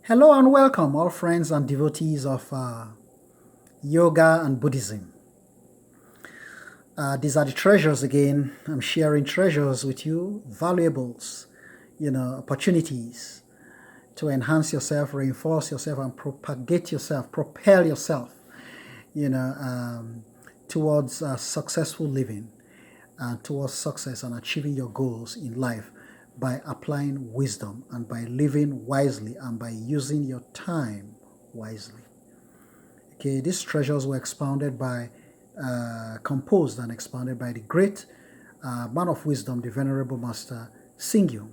Hello and welcome, all friends and devotees of yoga and Buddhism. These are the treasures again. I'm sharing treasures with you, valuables, opportunities to enhance yourself, reinforce yourself, and propagate yourself, propel yourself, towards successful living and towards success and achieving your goals in life by applying wisdom and by living wisely and by using your time wisely. Okay, these treasures were composed and expounded by the great man of wisdom, the Venerable Master Xingyun.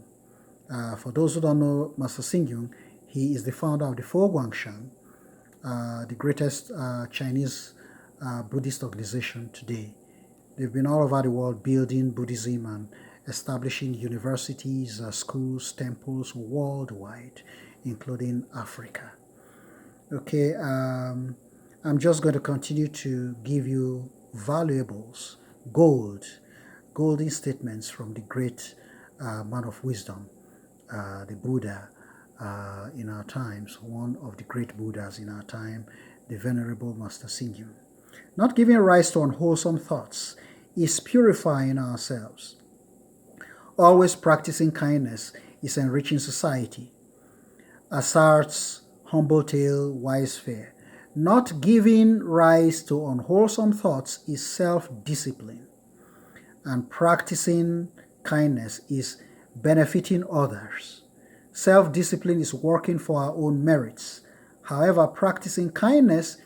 For those who don't know Master Xingyun, he is the founder of the Fo Guangshan, the greatest Chinese Buddhist organization today. They've been all over the world building Buddhism and establishing universities, schools, temples worldwide, including Africa. Okay, I'm just going to continue to give you valuables, golden statements from the great man of wisdom, the Buddha in our times, one of the great Buddhas in our time, the Venerable Master Xingyun. Not giving rise to unwholesome thoughts is purifying ourselves. Always practicing kindness is enriching society. Asserts humble tale, wise fare. Not giving rise to unwholesome thoughts is self-discipline. And practicing kindness is benefiting others. Self-discipline is working for our own merits. However, practicing kindness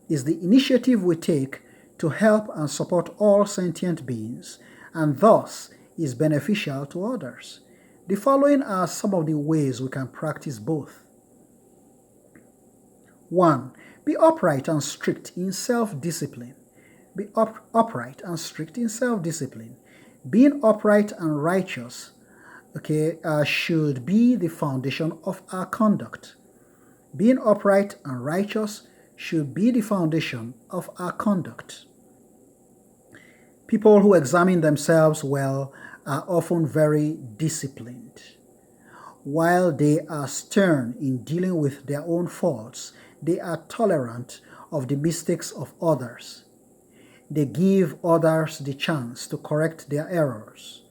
is the initiative we take to help and support all sentient beings, and thus is beneficial to others. The following are some of the ways we can practice both. 1. Be upright and strict in self-discipline. Be upright and strict in self-discipline. Being upright and righteous, should be the foundation of our conduct. Being upright and righteous should be the foundation of our conduct. People who examine themselves well are often very disciplined. While they are stern in dealing with their own faults, they are tolerant of the mistakes of others. They give others the chance to correct their errors,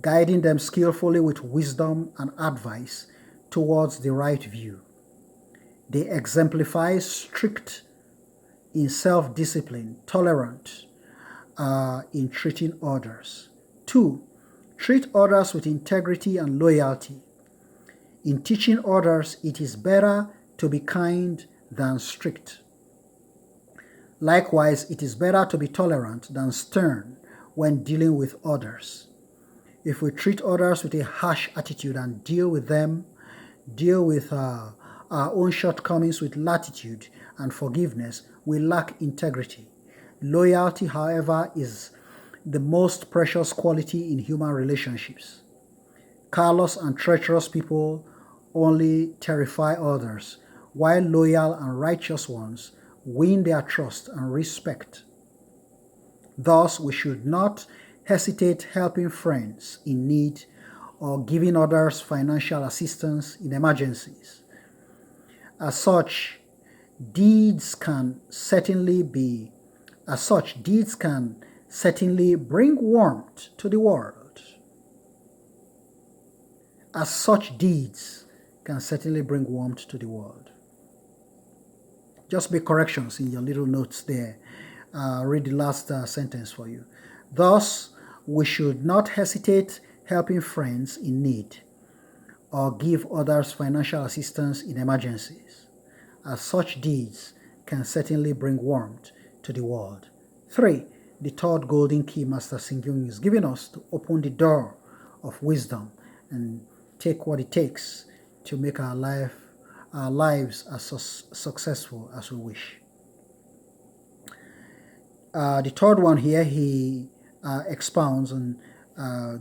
guiding them skillfully with wisdom and advice towards the right view. They exemplify strict in self-discipline, tolerant in treating others. 2. Treat others with integrity and loyalty. In teaching others, it is better to be kind than strict. Likewise, it is better to be tolerant than stern when dealing with others. If we treat others with a harsh attitude and deal with our own shortcomings with latitude and forgiveness, we lack integrity. Loyalty, however, is the most precious quality in human relationships. Callous and treacherous people only terrify others, while loyal and righteous ones win their trust and respect. Thus, we should not hesitate helping friends in need or giving others financial assistance in emergencies. As such, deeds can certainly bring warmth to the world. As such deeds can certainly bring warmth to the world. Just make corrections in your little notes there. Read the last sentence for you. Thus, we should not hesitate helping friends in need or give others financial assistance in emergencies, as such deeds can certainly bring warmth to the world. 3. The third golden key Master Xingyun is giving us to open the door of wisdom and take what it takes to make our lives as successful as we wish. The third one here, he expounds and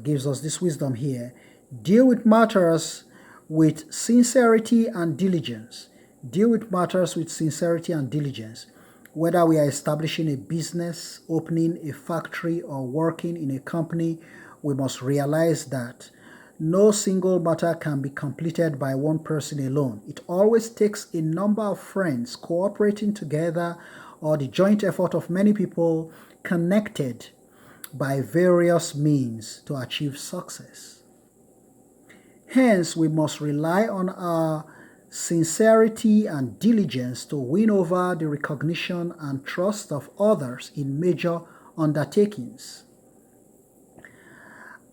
gives us this wisdom here. Deal with matters with sincerity and diligence. Deal with matters with sincerity and diligence. Whether we are establishing a business, opening a factory, or working in a company, we must realize that No single matter can be completed by one person alone. It always takes a number of friends cooperating together or the joint effort of many people connected by various means to achieve success. Hence, we must rely on our sincerity and diligence to win over the recognition and trust of others in major undertakings.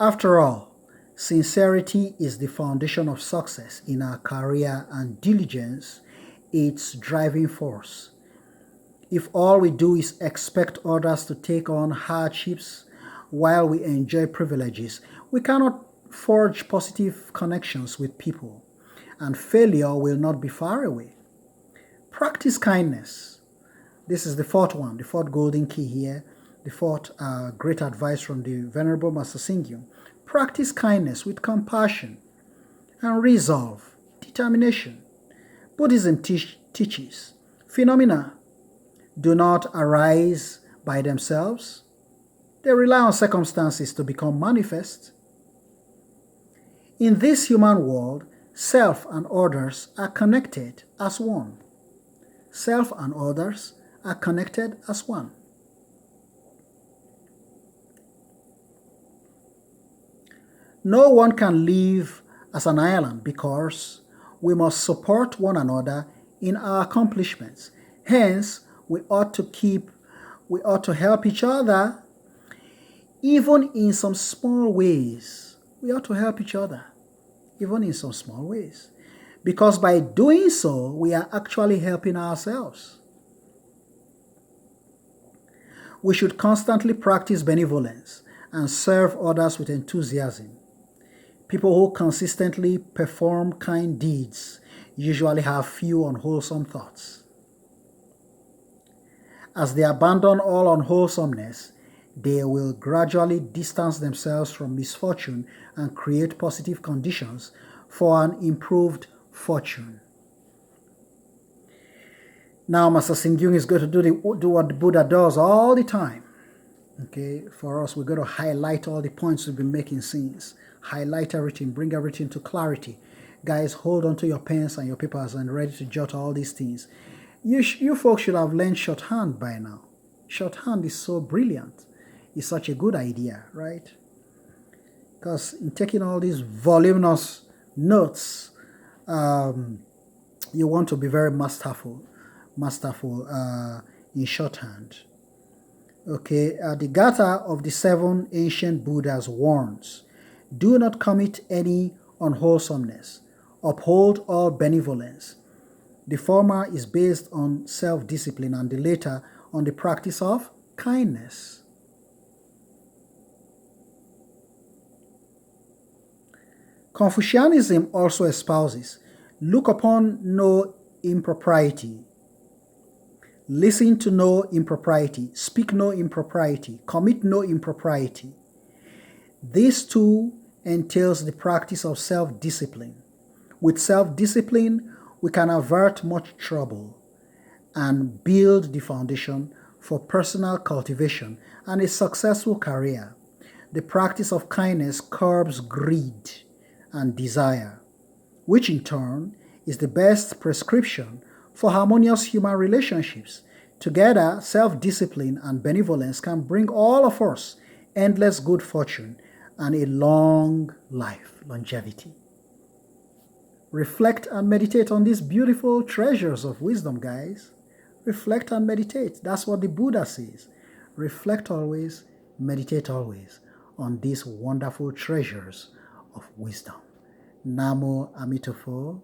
After all, sincerity is the foundation of success in our career and diligence its driving force. If all we do is expect others to take on hardships while we enjoy privileges, we cannot forge positive connections with people, and failure will not be far away. Practice kindness. This is the fourth one, the fourth golden key here, the fourth great advice from the Venerable Master Singyung. Practice kindness with compassion and resolve, determination. Buddhism teaches phenomena do not arise by themselves. They rely on circumstances to become manifest. In this human world, self and others are connected as one. Self and others are connected as one. No one can live as an island because we must support one another in our accomplishments. Hence, we ought to help each other even in some small ways. We ought to help each other even in some small ways. Because by doing so, we are actually helping ourselves. We should constantly practice benevolence and serve others with enthusiasm. People who consistently perform kind deeds usually have few unwholesome thoughts. As they abandon all unwholesomeness, they will gradually distance themselves from misfortune and create positive conditions for an improved fortune. Now, Master Singyung is going to do what the Buddha does all the time. Okay, for us, we're going to highlight all the points we've been making since. Highlight everything, bring everything to clarity. Guys, hold on to your pens and your papers and ready to jot all these things. You folks should have learned shorthand by now. Shorthand is so brilliant. It's such a good idea, right? Because in taking all these voluminous notes, you want to be very masterful in shorthand. Okay, the Gatha of the seven ancient Buddhas warns, do not commit any unwholesomeness. Uphold all benevolence. The former is based on self-discipline and the latter on the practice of kindness. Confucianism also espouses, look upon no impropriety, listen to no impropriety, speak no impropriety, commit no impropriety. This too entails the practice of self-discipline. With self-discipline, we can avert much trouble and build the foundation for personal cultivation and a successful career. The practice of kindness curbs greed and desire, which in turn is the best prescription for harmonious human relationships. Together, self-discipline and benevolence can bring all of us endless good fortune and a long life, longevity. Reflect and meditate on these beautiful treasures of wisdom, guys. Reflect and meditate. That's what the Buddha says. Reflect always, meditate always on these wonderful treasures of wisdom. Namo Amitofo.